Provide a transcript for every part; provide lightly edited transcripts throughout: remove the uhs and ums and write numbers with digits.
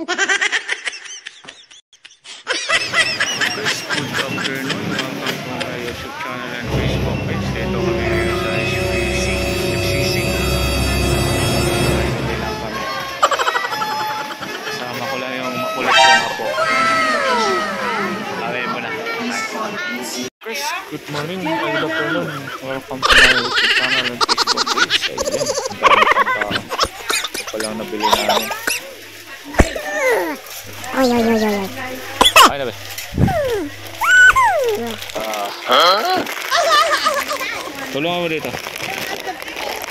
Good afternoon, welcome to my YouTube channel and Facebook page. Dito kami ngayon sa FCC. Hindi lang kami. Kasama ko lang yung makulit kong apo. Away mo na. Chris, good morning, good afternoon. Welcome to my YouTube channel and Facebook page. Ayan, ang dami pang tao. Ito pa lang nabili namin. Oy. Ay na ba? Tulungan mo dito.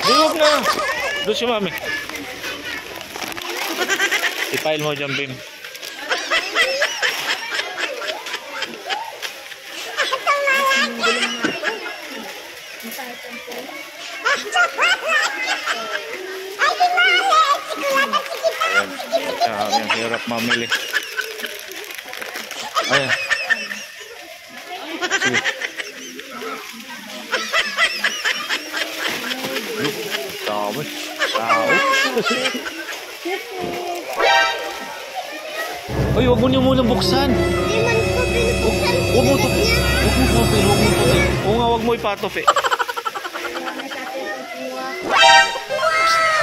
Huwag na. Doon si mami. I-file mo dyan, Bim. Ayan, ang hirap mamili. Ayan. Sige. Tao. Ay, huwag mo niyo munang buksan. Huwag mo tupi. Oo nga, huwag mo ipatop eh.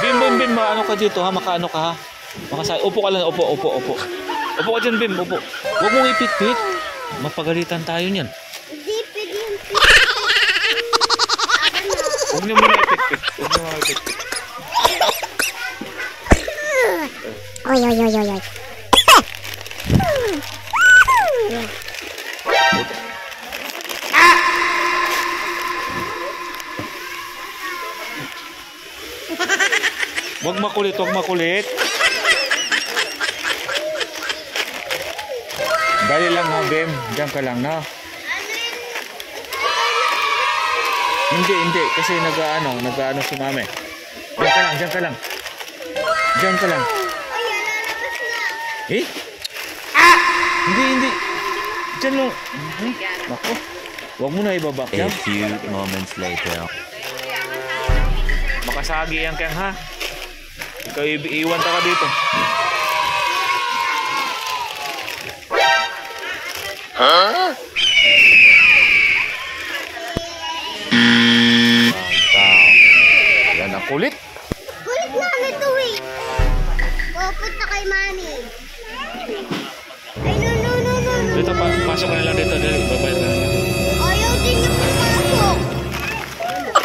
Bim, ano ka dito ha? Makaano ka ha? Upo ka lang, upo. Upo ka dyan, Bim, upo. Huwag mong ipit-pit. Mapagalitan tayo niyan. Hindi, pwede yung Huwag niyo muna ipit-pit. Oy. Huwag makulit. Dali lang ha, Bim. Diyan ka lang na. Hindi. Kasi nag-ano si mami. Diyan ka lang. Eh? Hindi. Diyan lang. Naku. Huwag mo na ibabak yan. A few moments later. Makasagi yan kang ha. Ikaw iiwan ka dito. Yan ang kulit. Kulit na nito eh. Pupunta kay mami. Ay, no. Dito, pasok ka na lang dito. Babayad ka na lang. Ayaw din niya pumasok.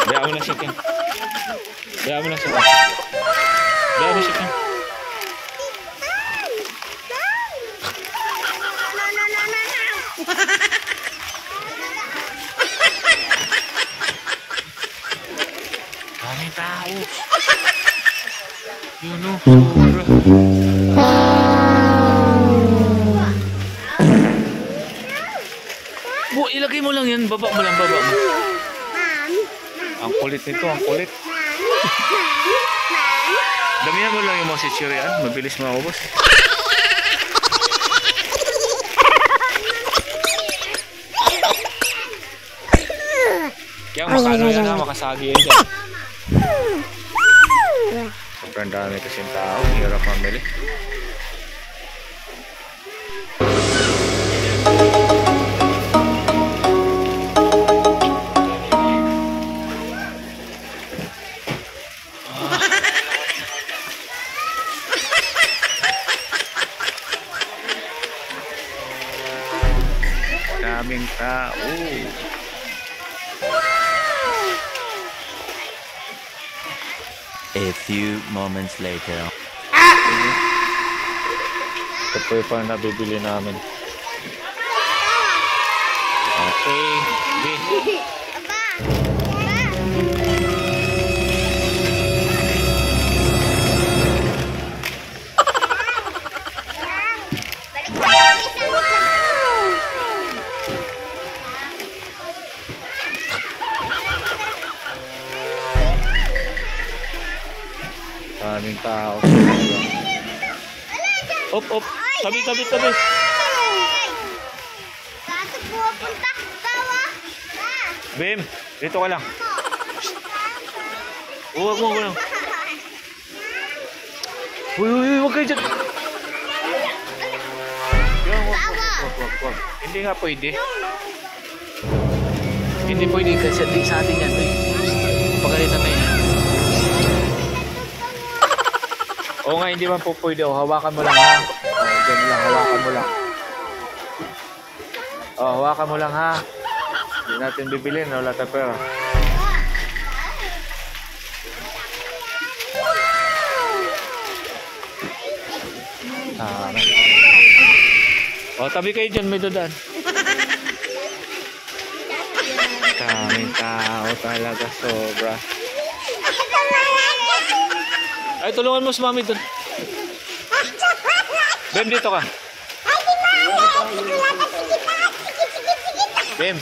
Bayaan mo lang siya, Ken. Bayaan mo siya, Ken. Daming tao. Yun o. Ilagay mo lang yan. Baba mo. Ang kulit nito, Damihan mo lang yung mga sitsirian. Mabilis maubos. Kaya makasagi yan dyan. Sobrang dami kasing tao. Hirap mamili. Daming tao. A few moments later. Ito po yung pang nabibili namin. Okay. Daming tao. Op. Tabi. Bim, dito ka lang. Huwag mo. Uy, huwag kayo dyan. Wag. Hindi nga pwede. Hindi pwede kasi di sa atin yan. Pagalitan tayo yan. Oo nga, hindi man po pwede. O, hawakan mo lang ha. O, dyan lang, hawakan mo lang. O, hawakan mo lang ha. Hindi natin bibilin, wala tayo pera. O, tabi kayo dyan, may dodaan. Kaming tao talaga, sobra. Ay, tulungan mo si mami doon. Bem, dito ka. Bem.